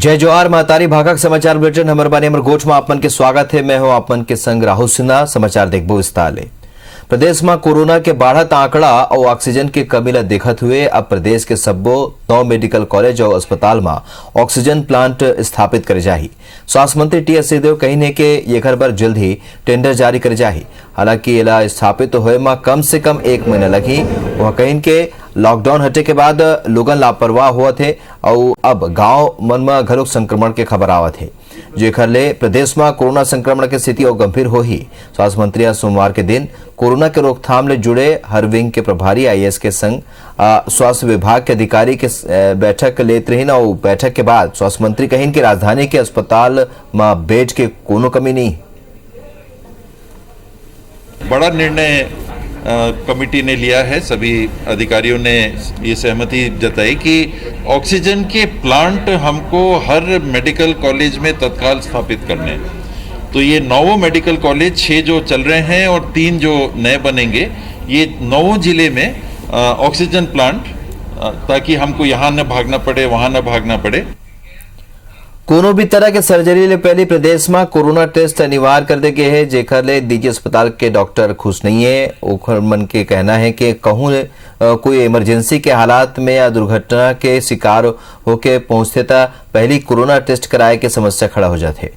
जय जोहार महतारी भागक समाचार बुलेटिन हमर बानी हमर गोठ में आपमन के स्वागत है। मैं हूं आपमन के संग राहुल सिन्हा। समाचार देखबो विस्तार ले। प्रदेश में कोरोना के बढ़त आंकड़ा और ऑक्सीजन की कमी ला देखत हुए अब प्रदेश के सब्बो 9 मेडिकल कॉलेज और अस्पताल में ऑक्सीजन प्लांट स्थापित करे जाही। स्वास्थ्य मंत्री टी.एस. सिंहदेव कही कि ये घर पर जल्द ही टेंडर जारी करे जाही। हालांकि इला स्थापित होए में कम से कम 1 महीना लगी। वह कहीं के लॉकडाउन हटे के बाद लोगन लापरवाह हुआ थे और अब गांव मन में घरों संक्रमण के खबर आवत है, जेकर ले प्रदेश में कोरोना संक्रमण की स्थिति और गंभीर हो ही। स्वास्थ्य मंत्री आज सोमवार के दिन कोरोना के रोकथाम ले जुड़े हर विंग के प्रभारी आईएएस के संग स्वास्थ्य विभाग के अधिकारी के बैठक लेते रही। और बैठक के बाद स्वास्थ्य मंत्री कहीं कि राजधानी के अस्पताल में बेड के कोनो कमी नहीं। बड़ा निर्णय कमेटी ने लिया है। सभी अधिकारियों ने ये सहमति जताई कि ऑक्सीजन के प्लांट हमको हर मेडिकल कॉलेज में तत्काल स्थापित करने हैं। तो ये 9 मेडिकल कॉलेज 6 जो चल रहे हैं और 3 जो नए बनेंगे, ये 9 जिले में ऑक्सीजन प्लांट, ताकि हमको यहाँ न भागना पड़े वहाँ न भागना पड़े। कोनो भी तरह के सर्जरी ले पहले प्रदेश में कोरोना टेस्ट अनिवार्य कर दे गए है, जेकर ले निजी अस्पताल के डॉक्टर खुश नहीं है। ओखर मन के कहना है कि कहूँ कोई इमरजेंसी के हालात में या दुर्घटना के शिकार होके पहुंचते था पहली कोरोना टेस्ट कराए के समस्या खड़ा हो जाते।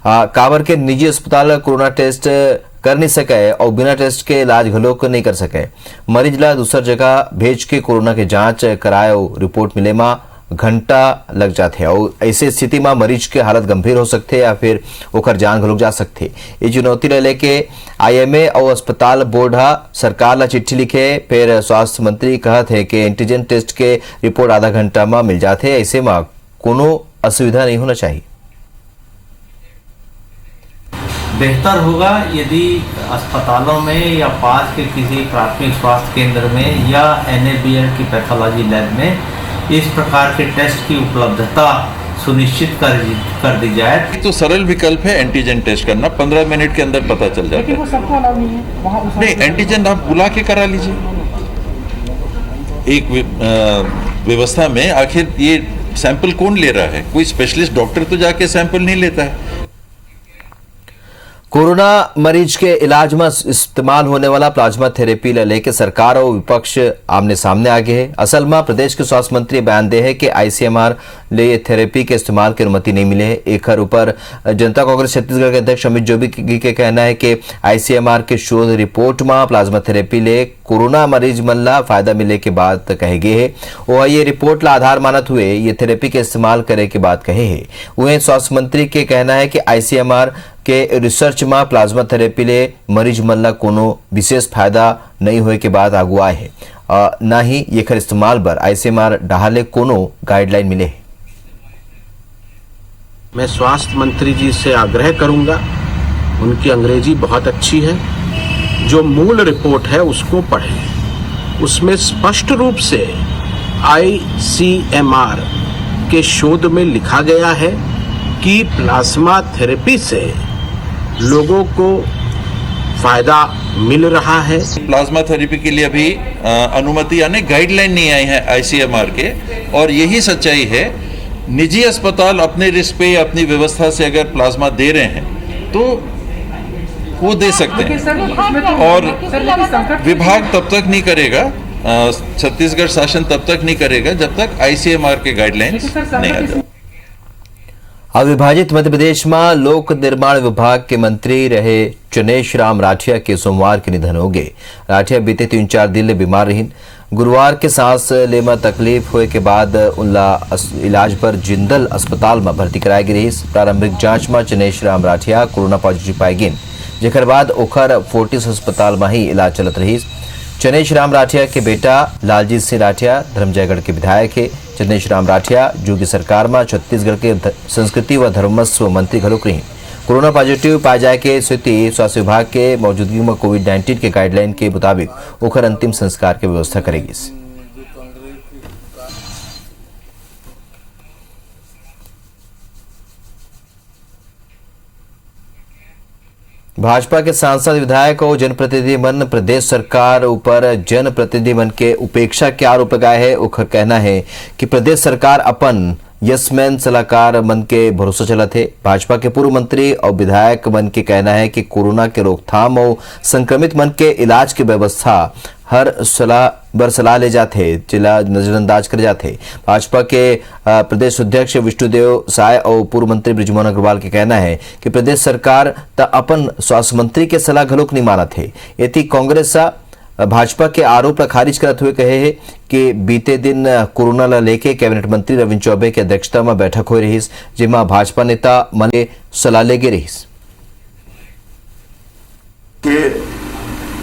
कावर के निजी अस्पताल कोरोना टेस्ट कर नहीं सके और बिना टेस्ट के इलाज घलोक नहीं कर सके। मरीज ला दूसर जगह भेज के कोरोना के जांच कराए और रिपोर्ट मिले में घंटा लग जाते हैं और ऐसे स्थिति में मरीज के हालत गंभीर हो सकते या फिर ओकर जान घलोक जा सकते। ये चुनौती ले लेके आईएमए और अस्पताल बोर्ड सरकार ला चिट्ठी लिखे। फिर स्वास्थ्य मंत्री कहते हैं कि एंटीजन टेस्ट के रिपोर्ट आधा घंटा में मिल जाते। ऐसे में कोनो असुविधा नहीं होना चाहिए। बेहतर होगा यदि अस्पतालों में या पास के किसी प्राथमिक स्वास्थ्य केंद्र में या एनएबीएल की पैथोलॉजी लैब में इस प्रकार के टेस्ट की उपलब्धता सुनिश्चित कर दी जाए। तो सरल विकल्प है एंटीजन टेस्ट करना, 15 मिनट के अंदर पता चल जाता है। वो सबको अलाउ नहीं है वहाँ नहीं, एंटीजन आप बुला के करा लीजिए। एक व्यवस्था में आखिर ये सैंपल कौन ले रहा है? कोई स्पेशलिस्ट डॉक्टर तो जाके सैंपल नहीं लेता है। कोरोना मरीज के इलाज में इस्तेमाल होने वाला प्लाज्मा थेरेपी लेके सरकार और विपक्ष आमने सामने आगे है। असल में प्रदेश के स्वास्थ्य मंत्री बयान दे है कि आईसीएमआर ले ये थेरेपी के इस्तेमाल की अनुमति नहीं मिले है। एक ऊपर जनता कांग्रेस छत्तीसगढ़ के अध्यक्ष अमित जोगी के कहना है कि आईसीएमआर के शोध रिपोर्ट में प्लाज्मा थेरेपी ले कोरोना मरीज मन ला फायदा मिले के बात कहे गए है। वह ये रिपोर्ट ला आधार मानत हुए ये थेरेपी के इस्तेमाल करे के बात कहे है। वहीं स्वास्थ्य मंत्री के कहना है कि आईसीएमआर के रिसर्च में प्लाज्मा थेरेपी ले मरीज मन ला कोनो विशेष फायदा नहीं होए के बाद आगू आए है। न ही ये खर इस्तेमाल पर आईसीएमआर डाले कोनो गाइडलाइन मिले है। मैं स्वास्थ्य मंत्री जी से आग्रह करूंगा, उनकी अंग्रेजी बहुत अच्छी है, जो मूल रिपोर्ट है उसको पढ़ें। उसमें स्पष्ट रूप से आईसीएमआर के शोध में लिखा गया है कि प्लाज्मा थेरेपी से लोगों को फायदा मिल रहा है। प्लाज्मा थेरेपी के लिए अभी अनुमति यानी गाइडलाइन नहीं आई है आईसीएमआर के, और यही सच्चाई है। निजी अस्पताल अपने रिस्क पे अपनी व्यवस्था से अगर प्लाज्मा दे रहे हैं तो वो दे सकते हैं, और विभाग तब तक नहीं करेगा, छत्तीसगढ़ शासन तब तक नहीं करेगा जब तक आईसीएमआर के गाइडलाइंस नहीं आ जाए। अविभाजित मध्य प्रदेश में लोक निर्माण विभाग के मंत्री रहे चनेश राम राठिया के सोमवार के निधन हो गए। राठिया बीते 3-4 दिन बीमार रही। गुरुवार के सांस ले में तकलीफ होए के बाद उनला इलाज पर जिंदल अस्पताल में भर्ती कराई गई रही। प्रारंभिक जांच में चनेश राम राठिया कोरोना पॉजिटिव पाई गई, जेकर बाद ओखर फोर्टिस अस्पताल में ही इलाज चलत रही। चनेश राम राठिया के बेटा लालजीत सिंह राठिया धर्मजयगढ़ के विधायक है। चनेश राम राठिया जोगी सरकार में छत्तीसगढ़ के संस्कृति व धर्मस्व मंत्री घलोक रही। कोरोना पॉजिटिव पाए जाए के स्थिति स्वास्थ्य विभाग के मौजूदगी में कोविड-19 के गाइडलाइन के मुताबिक ओखर अंतिम संस्कार की व्यवस्था करेगी। भाजपा के सांसद विधायक और जनप्रतिनिधि मन प्रदेश सरकार ऊपर जनप्रतिनिधि मन के उपेक्षा के आरोप लगाए है। उनका कहना है कि प्रदेश सरकार अपन यसमैन सलाहकार मन के भरोसा चला थे। भाजपा के पूर्व मंत्री और विधायक मन के कहना है कि कोरोना के रोकथाम और संक्रमित मन के इलाज की व्यवस्था हर सलाह ले जाते जिला नजरअंदाज कर जाते। भाजपा के प्रदेश अध्यक्ष विष्णुदेव साय और पूर्व मंत्री बृजमोहन अग्रवाल के कहना है कि प्रदेश सरकार त अपन स्वास्थ्य मंत्री के सलाह घलोक नहीं माना थे। यदि कांग्रेस भाजपा के आरोप खारिज करते हुए कहे है कि बीते दिन कोरोना ला लेके कैबिनेट मंत्री रविंद्र चौबे की अध्यक्षता में बैठक हो रही, जिसमें भाजपा नेता मन के सलाह लेगे रही।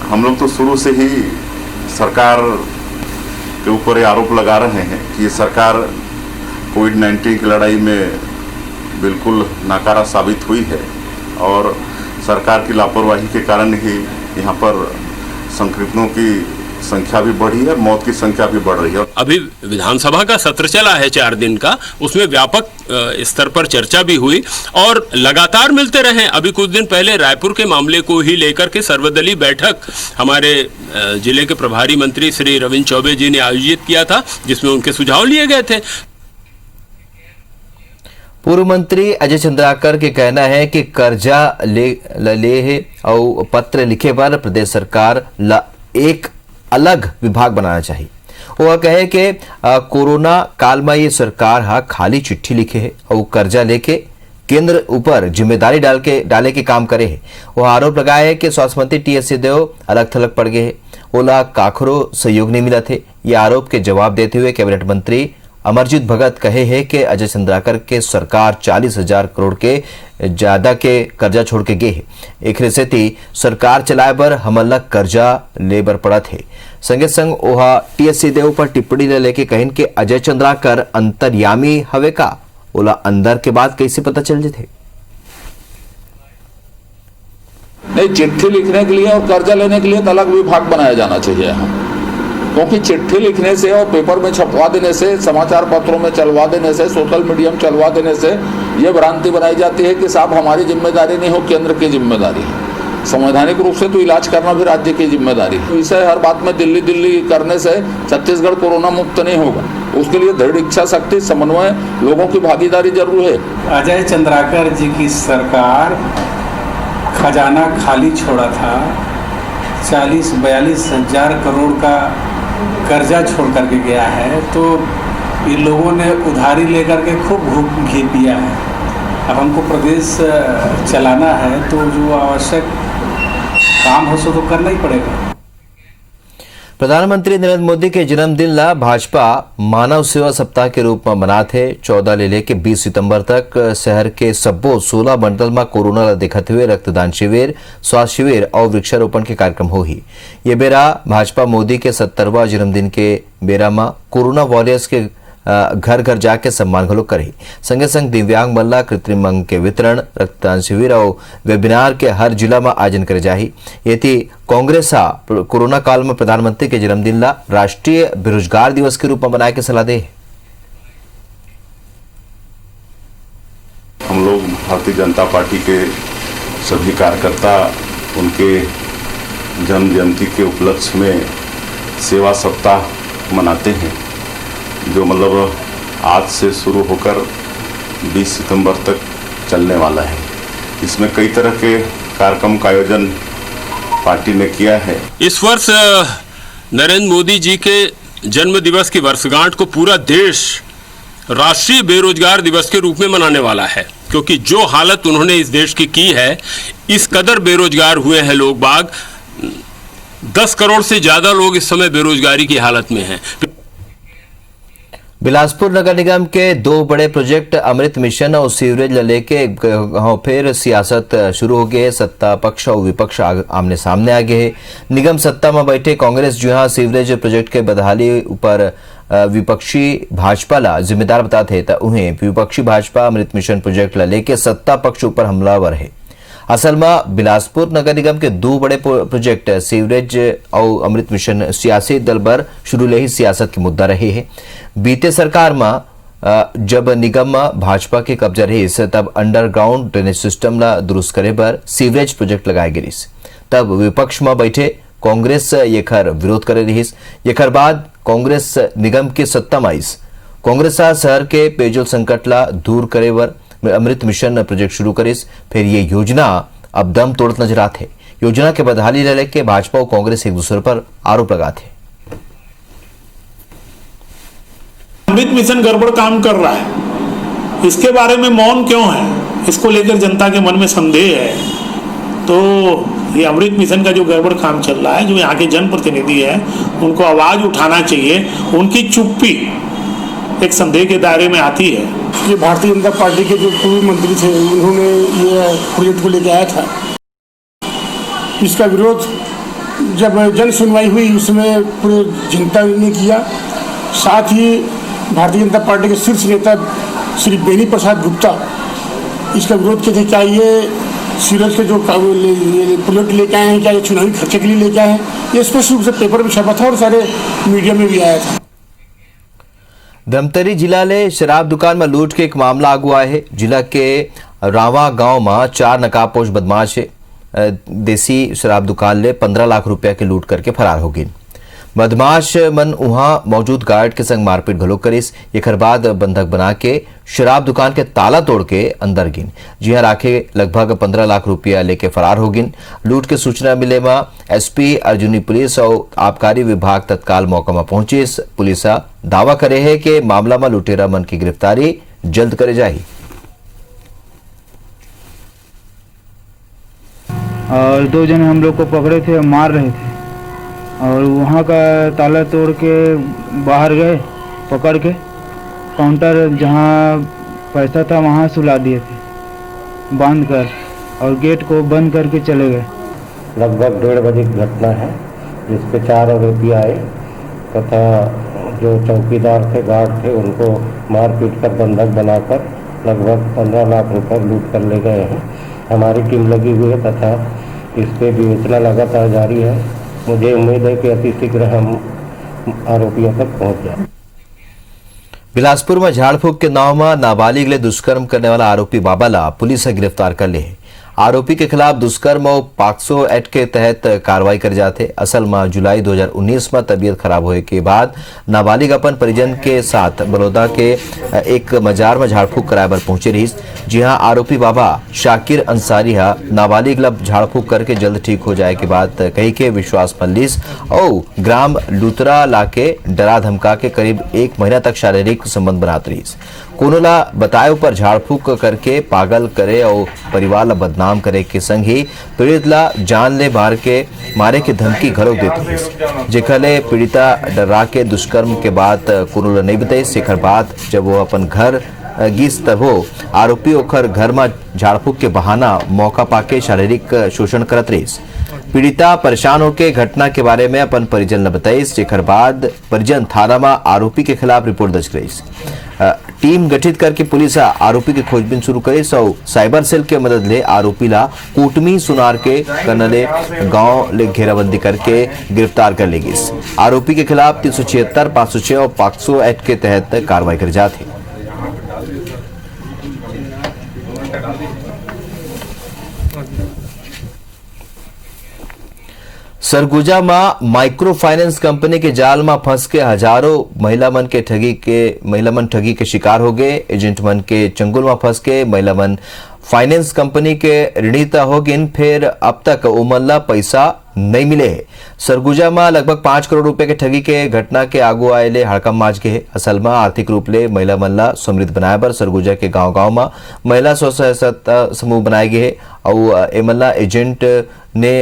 हम लोग तो शुरू से ही सरकार के ऊपर ये आरोप लगा रहे हैं कि ये सरकार कोविड-19 की लड़ाई में बिल्कुल नाकारा साबित हुई है और सरकार की लापरवाही के कारण ही यहाँ पर संक्रमितों की संख्या भी बढ़ी है, मौत की संख्या भी बढ़ रही है। अभी विधानसभा का सत्र चला है 4 दिन का, उसमें व्यापक स्तर पर चर्चा भी हुई और लगातार मिलते रहे। अभी कुछ दिन पहले रायपुर के मामले को ही लेकर के सर्वदलीय बैठक हमारे जिले के प्रभारी मंत्री श्री रविंद्र चौबे जी ने आयोजित किया था, जिसमें उनके सुझाव लिए गए थे। पूर्व मंत्री अजय चंद्राकर के कहना है कि कर्जा ले है और पत्र लिखे पर प्रदेश सरकार एक अलग विभाग बनाना चाहिए। वह कहे कि कोरोना काल में ये सरकार खाली चिट्ठी लिखे है और कर्जा लेके केंद्र ऊपर जिम्मेदारी डाले के काम करे है। वह आरोप लगाया है कि स्वास्थ्य मंत्री टी.एस. सिंहदेव अलग थलग पड़ गए है, ओला काखरो सहयोग नहीं मिला थे। ये आरोप के जवाब देते हुए कैबिनेट मंत्री अमरजीत भगत कहे हैं कि अजय चंद्राकर के सरकार 40,000 करोड़ के ज्यादा के कर्जा छोड़ के गए है। एक से सरकार चलाए पर हम अलग कर्जा लेबर पड़ा थे। संगे संग ओहा टी.एस. सिंहदेव पर टिप्पणी लेके कहिन कि अजय चंद्राकर अंतर्यामी हवे का, ओला अंदर के बाद कैसे पता चल जाते। नहीं, चिट्ठी लिखने के लिए और कर्जा लेने के लिए तो अलग विभाग बनाया जाना चाहिए यहाँ, क्योंकि चिट्ठी लिखने से और पेपर में छपवा देने से, समाचार पत्रों में चलवा देने से, सोशल मीडिया में चलवा देने से यह भ्रांति बनाई जाती है कि साहब हमारी जिम्मेदारी नहीं हो, केंद्र की जिम्मेदारी है। संवैधानिक रूप से तो इलाज करना भी राज्य की जिम्मेदारी है। इसे हर बात में दिल्ली करने से छत्तीसगढ़ कोरोना मुक्त नहीं होगा। उसके लिए दृढ़ इच्छा शक्ति, समन्वय, लोगों की भागीदारी जरूर है। अजय चंद्राकर जी की सरकार खजाना खाली छोड़ा था, 40-42 हजार करोड़ का कर्जा छोड़ करके गया है, तो इन लोगों ने उधारी लेकर के खूब घी पिया है। अब हमको प्रदेश चलाना है तो जो आवश्यक काम हो सो तो करना ही पड़ेगा। प्रधानमंत्री नरेंद्र मोदी के जन्मदिन ला भाजपा मानव सेवा सप्ताह के रूप में मनाथे। 14 ले लेके 20 सितंबर तक शहर के सब्बो 16 मंडल में कोरोना ला देखते हुए रक्तदान शिविर, स्वास्थ्य शिविर और वृक्षारोपण के कार्यक्रम होही। ये बेरा भाजपा मोदी के 70वां जन्मदिन के बेरा में कोरोना वॉरियर्स के घर घर जाके सम्मान घलो करे। संगे संग दिव्यांग मल्ला कृत्रिम अंग के वितरण, रक्तदान शिविर और वेबिनार के हर जिला में आयोजन करे जाही। यति कांग्रेस कोरोना काल में प्रधानमंत्री के जन्मदिन ला राष्ट्रीय बेरोजगार दिवस के रूप में बनाए के सलाह दे। हम लोग भारतीय जनता पार्टी के सभी कार्यकर्ता उनके जन्म जयंती के उपलक्ष्य में सेवा सप्ताह मनाते हैं, जो मतलब आज से शुरू होकर 20 सितंबर तक चलने वाला है। इसमें कई तरह के कार्यक्रम का आयोजन पार्टी ने किया है। इस वर्ष नरेंद्र मोदी जी के जन्म दिवस की वर्षगांठ को पूरा देश राष्ट्रीय बेरोजगार दिवस के रूप में मनाने वाला है, क्योंकि जो हालत उन्होंने इस देश की है, इस कदर बेरोजगार हुए हैं लोग बाग। 10 करोड़ से ज्यादा लोग इस समय बेरोजगारी की हालत में हैं। बिलासपुर नगर निगम के 2 बड़े प्रोजेक्ट अमृत मिशन और सीवरेज लेके फिर सियासत शुरू हो गई। सत्ता पक्ष और विपक्ष आमने सामने आ गए। निगम सत्ता में बैठे कांग्रेस जो यहाँ सीवरेज प्रोजेक्ट के बदहाली ऊपर विपक्षी भाजपा ला जिम्मेदार बताते तो उन्हें विपक्षी भाजपा अमृत मिशन प्रोजेक्ट ला लेके सत्ता पक्ष ऊपर हमलावर है। असल में बिलासपुर नगर निगम के 2 बड़े प्रोजेक्ट सीवरेज और अमृत मिशन सियासी दल पर शुरू ले ही सियासत के मुद्दा रहे हैं। बीते सरकार में जब निगम में भाजपा के कब्जा रही तब अंडरग्राउंड ड्रेनेज सिस्टम ला दुरुस्त करे पर सीवरेज प्रोजेक्ट लगाए गई। तब विपक्ष में बैठे कांग्रेस ये खर विरोध करे रही। ये खर बाद कांग्रेस निगम के सत्ता में कांग्रेस शहर के पेयजल संकट ला दूर करे वर अमृत मिशन प्रोजेक्ट शुरू करिस। फिर ये योजना अब दम तोड़त नजर आते। योजना के बदहाली ले लेके भाजपा और कांग्रेस एक दूसरे पर आरोप लगाते। अमृत मिशन गड़बड़ काम कर रहा है, इसके बारे में मौन क्यों है, इसको लेकर जनता के मन में संदेह है। तो ये अमृत मिशन का जो गड़बड़ काम चल रहा है, जो यहाँ के जनप्रतिनिधि है उनको आवाज उठाना चाहिए। उनकी चुप्पी एक संदेह के दायरे में आती है। ये भारतीय जनता पार्टी के जो पूर्व मंत्री थे उन्होंने ये प्रोजेक्ट को लेकर आया था। इसका विरोध जब जन सुनवाई हुई उसमें पूरे जनता ने किया। साथ ही भारतीय जनता पार्टी के शीर्ष नेता श्री बेनी प्रसाद गुप्ता इसका विरोध किए थे। क्या ये सीरज के जो प्रोजेक्ट लेके आए हैं, क्या ये चुनावी खर्चे के लिए लेके आए हैं? ये स्पष्ट रूप से पेपर में छपा था और सारे मीडिया में भी आया था। धमतरी जिला ले शराब दुकान में लूट के एक मामला आगुआ है। जिला के रावा गांव में 4 नकाबपोश बदमाश देसी शराब दुकान ले 15 लाख रुपया के लूट करके फरार हो गई। बदमाश मन वहां मौजूद गार्ड के संग मारपीट घलो करिस। एकर बाद बंधक बना के शराब दुकान के ताला तोड़ के अंदर गिन। जी हां, राखे लगभग 15 लाख रुपया लेके फरार हो गिन। लूट के सूचना मिले में एसपी अर्जुनी पुलिस और आबकारी विभाग तत्काल मौका में पहुंची। पुलिस दावा करे है कि मामला में लुटेरा मन की गिरफ्तारी जल्द करे जाही। और 2 जने हम लोग को पकड़े थे, मार रहे थे और वहाँ का ताला तोड़ के बाहर गए, पकड़ के काउंटर जहाँ पैसा था वहाँ सुला दिए थे बांध कर, और गेट को बंद करके चले गए। लगभग 1:30 बजे की घटना है, जिसपे 4 आरोपी आए तथा जो चौकीदार थे, गार्ड थे, उनको मारपीट कर बंधक बनाकर लगभग 15 लाख रुपए लूट कर ले गए हैं। हमारी टीम लगी हुई है तथा इस पे विवेचना लगातार जारी है। मुझे उम्मीद है कि अति शीघ्र हम आरोपियों तक पहुंच जाए। बिलासपुर में झाड़ फूक के नाव में नाबालिग ले दुष्कर्म करने वाला आरोपी बाबाला पुलिस ने गिरफ्तार कर ले। आरोपी के खिलाफ दुष्कर्म और पॉक्सो एक्ट के तहत कार्रवाई कर जाते। असल में जुलाई 2019 में तबीयत खराब होने के बाद नाबालिग अपन परिजन के साथ बड़ौदा के एक मजार में झाड़ फूक कराए पर पहुंचे रही। जी हां, आरोपी बाबा शाकिर अंसारी नाबालिग लब झाड़ फूक करके जल्द ठीक हो जाए के बाद कही के विश्वास मल्लिस और ग्राम लूतरा लाके डरा धमका के करीब 1 महीना तक शारीरिक संबंध बनाते रही। कोनोला बताए पर झाड़ फूक करके पागल करे और परिवार ला बदनाम करे के संग ही पीड़ित ला जान ले मारे के धमकी घरोक देते। जेखले पीड़िता डरा के दुष्कर्म के बाद कोनोला नहीं बताई। शेखर बाद जब वो अपन घर गिस तब वो आरोपी ओखर घर में झाड़ फूक के बहाना मौका पाके शारीरिक शोषण करत रही। पीड़िता परेशान होकर घटना के बारे में अपन परिजन ने बताई। जेखर बाद परिजन थाना में आरोपी के खिलाफ रिपोर्ट दर्ज करी। टीम गठित करके पुलिस आरोपी की खोजबीन शुरू करे। साइबर सेल के मदद ले आरोपी ला कोटमी सुनार के कनले गांव ले घेराबंदी करके गिरफ्तार कर लेगी। आरोपी के खिलाफ 376, 506 और पॉक्सो एक्ट के तहत कार्रवाई कर जाती। सरगुजा में माइक्रो फाइनेंस कंपनी के जाल में फंस के हजारों महिला मन ठगी के शिकार हो गए। एजेंट मन के चंगुल में फंस के महिला मन फाइनेंस कंपनी के ऋणित हो गए। फिर अब तक उमल्ला पैसा नहीं मिले। सरगुजा में लगभग 5 करोड़ रुपए के ठगी के घटना के आगू आए ले हड़कम माज के। असल में आर्थिक रूप ले महिला मन ला समृद्ध बनाए बर सरगुजा के गांव-गांव में महिला स्व-सहायता समूह बनाए गए और एमल्ला एजेंट ने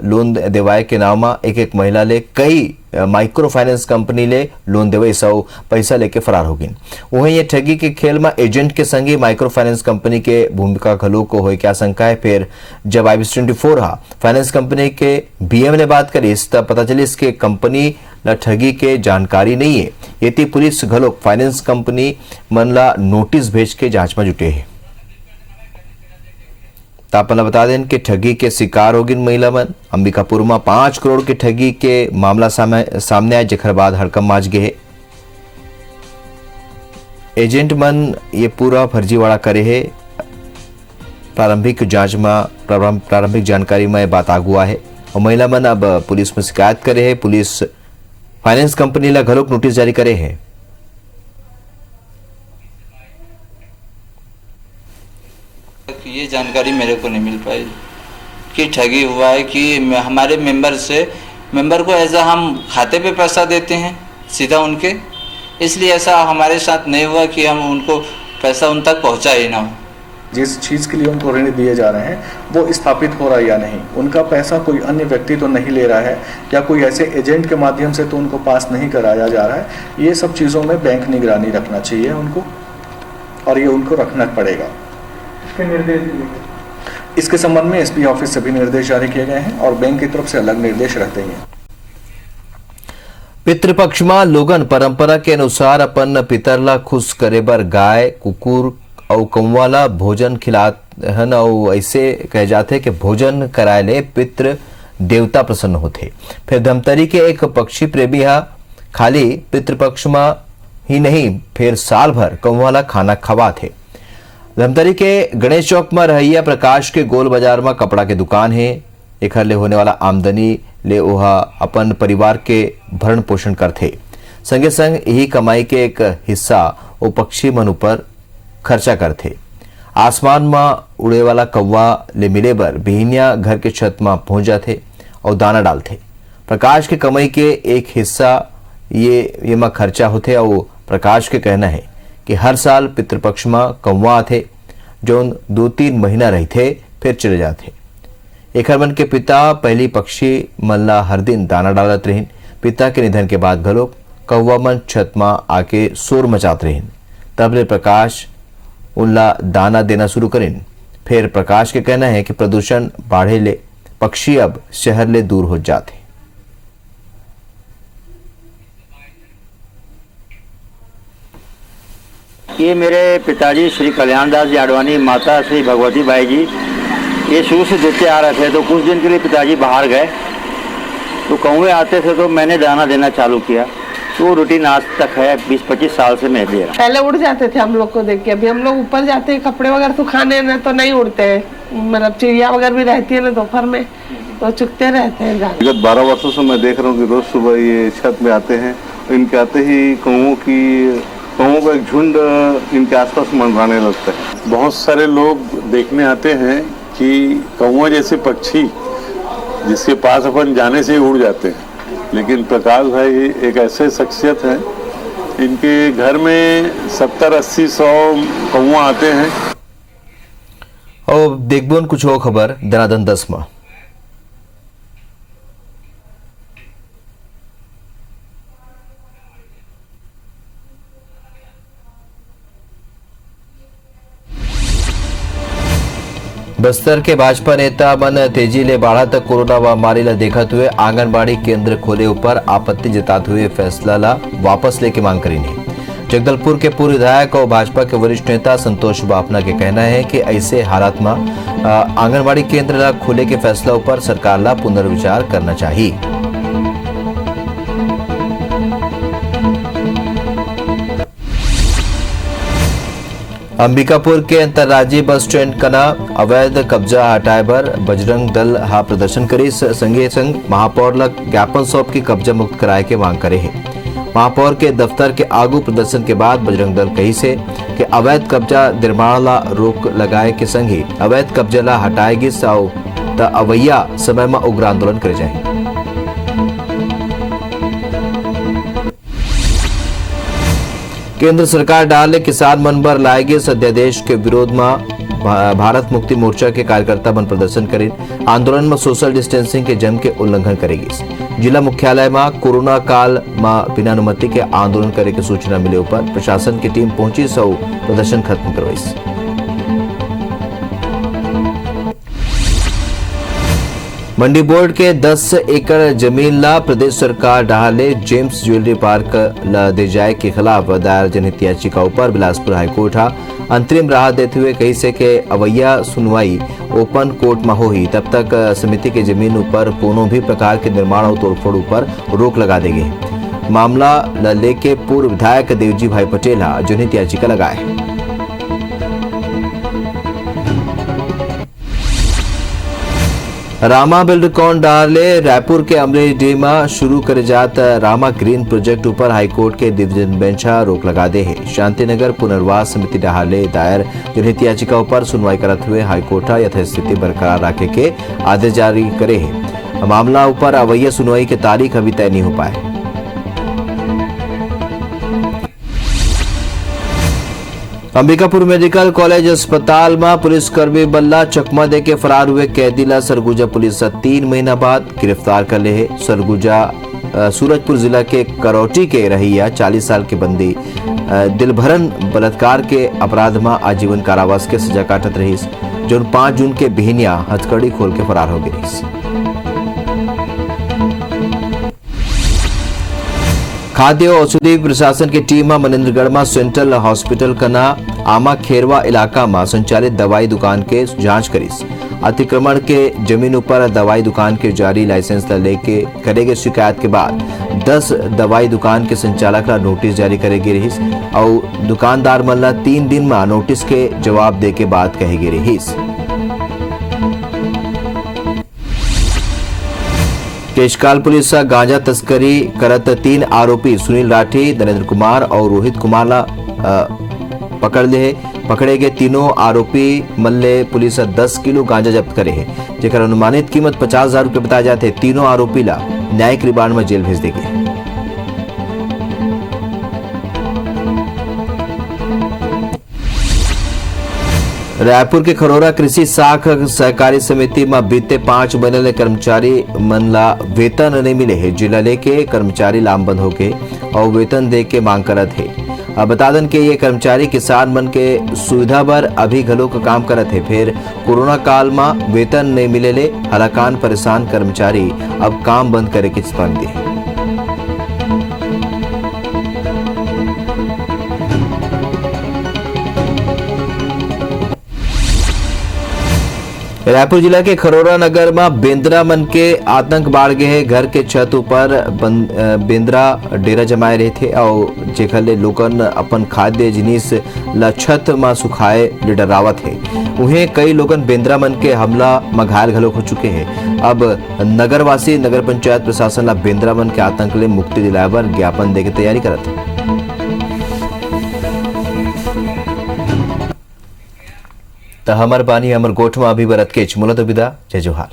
लोन देवाए के नाम में एक महिला ले कई माइक्रो फाइनेंस कंपनी ले लोन देवे सौ पैसा लेके फरार हो गई। वहीं ये ठगी के खेल में एजेंट के संगी माइक्रो फाइनेंस कंपनी के भूमिका घलो को हो क्या आशंका है। फिर जब IBC24 फाइनेंस कंपनी के BM ने बात करी तब पता चली इसके कंपनी ला ठगी के जानकारी नहीं है। ये पुलिस घलो फाइनेंस कंपनी मन ला नोटिस भेज के जांच में जुटे है। तापना बता दें कि ठगी के शिकार होगी महिला मन। अंबिकापुर में 5 करोड़ के ठगी के मामला सामने आए, जेखर बाद हड़कम माज गए। एजेंट मन ये पूरा फर्जीवाड़ा करे है। प्रारंभिक जांच में प्रारंभिक जानकारी में बात आगुआ है और महिला मन अब पुलिस में शिकायत करे है। पुलिस फाइनेंस कंपनी ला घलोक नोटिस जारी करे है। ये जानकारी मेरे को नहीं मिल पाई कि ठगी हुआ है कि हमारे मेंबर को ऐसा हम खाते पे पैसा देते हैं सीधा उनके, इसलिए ऐसा हमारे साथ नहीं हुआ कि हम उनको पैसा उन तक पहुंचा ही ना हो। जिस चीज़ के लिए उनको ऋण दिए जा रहे हैं वो स्थापित हो रहा है या नहीं, उनका पैसा कोई अन्य व्यक्ति तो नहीं ले रहा है या कोई ऐसे एजेंट के माध्यम से तो उनको पास नहीं कराया जा रहा है। ये सब चीज़ों में बैंक निगरानी रखना चाहिए उनको, और ये उनको रखना पड़ेगा। इसके निर्देश इसके संबंध में एसपी ऑफिस से भी निर्देश जारी किए गए हैं और बैंक की तरफ से अलग निर्देश रहते हैं। पितृपक्ष में लोगन परंपरा के अनुसार अपन पितरला खुश करे बर गाय, कुकुर और कौवा ला भोजन खिलात हन और ऐसे कहे जाते कि भोजन कराए ले पितृ देवता प्रसन्न होते। फिर धमतरी के एक पक्षी प्रेमी हा खाली पितृपक्ष में ही नहीं फिर साल भर कौवा ला खाना खवा थे। धमतरी के गणेश चौक में रहैया प्रकाश के गोल बाजार में कपड़ा के दुकान है। एखर ले होने वाला आमदनी ले ओहा अपन परिवार के भरण पोषण करथे, संगे संग यही कमाई के एक हिस्सा वो पक्षी मन ऊपर खर्चा करथे। आसमान में उड़े वाला कौवा ले मिले बर बिहनिया घर के छत में पहुंच जाते और दाना डालते। प्रकाश के कमाई के एक हिस्सा ये में खर्चा होते और प्रकाश के कहना है कि हर साल पितृपक्ष में कौवा आते जो 2-3 महीना रहते फिर चले जाते। एखर मन के पिता पहली पक्षी मल्ला हर दिन दाना डालत रहीन। पिता के निधन के बाद घलोक कौवा मन छत में आके शोर मचात रहीन। तब ले प्रकाश उनला दाना देना शुरू करें। फिर प्रकाश के कहना है कि प्रदूषण बढ़े ले पक्षी अब शहर ले दूर हो जाते। ये मेरे पिताजी श्री कल्याण दास जी आडवाणी, माता श्री भगवती बाई जी ये शुरू से देते आ रहे थे। तो कुछ दिन के लिए पिताजी बाहर गए तो कौवे आते थे तो मैंने दाना देना चालू किया। तो रूटीन आज तक है, 20-25 साल से मैं दे रहा हूँ। पहले उड़ जाते थे हम लोग को देख के, अभी हम लोग ऊपर जाते हैं कपड़े वगैरह सुखाने ना तो नहीं उड़ते हैं। मतलब चिड़िया वगैरह भी रहती है ना दोपहर में तो चुगते रहते हैं। विगत 12 वर्षों से मैं देख रहा हूँ कि रोज सुबह ये छत में आते हैं। इनके आते ही कौवों का एक झुंड इनके आसपास मंडराने लगता है। बहुत सारे लोग देखने आते हैं कि कौवा जैसे पक्षी जिसके पास अपन जाने से ही उड़ जाते हैं, लेकिन प्रकाश भाई एक ऐसे शख्सियत हैं, इनके घर में 70-80-100 कौवा आते हैं। और देखबोन कुछ हो खबर दनादन 10 में। बस्तर के भाजपा नेता मन तेजी ले बाढ़ा तक कोरोना महामारी ला देखते हुए आंगनबाड़ी केंद्र खोले ऊपर आपत्ति जताते हुए फैसला ला वापस लेके मांग करी है। जगदलपुर के पूर्व विधायक और भाजपा के वरिष्ठ नेता संतोष बाफना के कहना है कि ऐसे हालात में आंगनबाड़ी केंद्र ला खोले के फैसला ऊपर सरकार ला पुनर्विचार करना चाहिए। अंबिकापुर के अंतर्राज्यीय बस स्टैंड कना अवैध कब्जा हटाए बर बजरंग दल हा प्रदर्शन करे। संगे संग महापौर ला ज्ञापन सौंप के कब्जा मुक्त कराए के मांग करे है। महापौर के दफ्तर के आगू प्रदर्शन के बाद बजरंग दल कही से कि अवैध कब्जा निर्माण ला रोक लगाए के संग ही अवैध कब्जा ला हटाएगी साउ त अवैया समय में उग्र आंदोलन करे जाए। केंद्र सरकार डाले किसान मन बर लाएगी अध्यादेश के विरोध में भारत मुक्ति मोर्चा के कार्यकर्ता मन प्रदर्शन करे। आंदोलन में सोशल डिस्टेंसिंग के जम के उल्लंघन करेगी। जिला मुख्यालय में कोरोना काल में बिना अनुमति के आंदोलन करे की सूचना मिले ऊपर प्रशासन की टीम पहुंची सौ प्रदर्शन खत्म करवाई। मंडी बोर्ड के 10 एकड़ जमीन ला प्रदेश सरकार डाले जेम्स ज्वेलरी पार्क ला दे जाए के खिलाफ दायर जनहित याचिका ऊपर बिलासपुर हाईकोर्ट अंतरिम राहत देते हुए कही से के अवैया सुनवाई ओपन कोर्ट में होही तब तक समिति के जमीन ऊपर कोनो भी प्रकार के निर्माण और तोड़फोड़ ऊपर रोक लगा देगी। मामला लेके पूर्व विधायक देवजी भाई पटेल जनहित याचिका लगाए। रामा बिल्डकॉन डाले रायपुर के अमरेली में शुरू करे जात रामा ग्रीन प्रोजेक्ट ऊपर हाईकोर्ट के डिवीजन बेंच रोक लगा दे है। शांतिनगर पुनर्वास समिति डाले दायर जनहित याचिका पर सुनवाई करते हुए हाईकोर्ट यथास्थिति बरकरार रखे के आदेश जारी करे है। मामला ऊपर अवैया सुनवाई की तारीख अभी तय नहीं हो पाए। अंबिकापुर मेडिकल कॉलेज अस्पताल में पुलिसकर्मी बल्ला चकमा दे के फरार हुए कैदीला सरगुजा पुलिस 3 महीना बाद गिरफ्तार कर ले है। सरगुजा सूरजपुर जिला के करौटी के रहिया 40 साल के बंदी दिलभरन बलात्कार के अपराध में आजीवन कारावास के सजा काटत रही, जो 5 जून के बिहनिया हथकड़ी खोल के फरार हो गई। खाद्य और औषधि प्रशासन की टीम मनेन्द्रगढ़ में सेंट्रल हॉस्पिटल कना आमा खेरवा इलाका में संचालित दवाई दुकान के जांच करीस। अतिक्रमण के जमीन पर दवाई दुकान के जारी लाइसेंस लेके करेगे शिकायत के बाद 10 दवाई दुकान के संचालक ला नोटिस जारी करेगी रहीस और दुकानदार मल्ला 3 दिन में नोटिस के जवाब दे के बाद कहेगी रहीस। केशकाल पुलिस गांजा तस्करी करत 3 आरोपी सुनील राठी, नरेंद्र कुमार और रोहित कुमार ला पकड़े गए। तीनों आरोपी मल्ले पुलिस 10 किलो गांजा जब्त करे है, जेकर अनुमानित कीमत 50,000 रुपए बताए जाते। तीनों आरोपी ला न्यायिक रिमांड में जेल भेज दी गई। रायपुर के खरोरा कृषि साख सहकारी समिति में बीते 5 महीने कर्मचारी मन ला वेतन नहीं मिले है। जिला लेके कर्मचारी लामबंद हो गए और वेतन दे के मांग करत है। अब बता दें कि ये कर्मचारी किसान मन के सुविधा बर अभी घलो का काम करत है, फिर कोरोना काल में वेतन नहीं मिले ले हलाकान परेशान कर्मचारी अब काम बंद करे के चेतावनी दी। रायपुर जिला के खरोरा नगर में बेंद्रा मन के आतंक बाढ़ गए है। घर के छत ऊपर बेंद्रा डेरा जमाए रहे थे और जेखर ले लोगन अपन खाद्य जिनिस ला छत में सुखाए ले डरावत है। उन्हें कई लोगन बेंद्रा मन के हमला में घायल घलोक हो चुके हैं। अब नगरवासी नगर पंचायत प्रशासन ला बेंद्रा मन के आतंक ले मुक्ति दिलाए बर ज्ञापन दे के तैयारी करत है। तो हमर बानी हमर गोठ में अभी बरत के मुलत विदा। जय जोहार।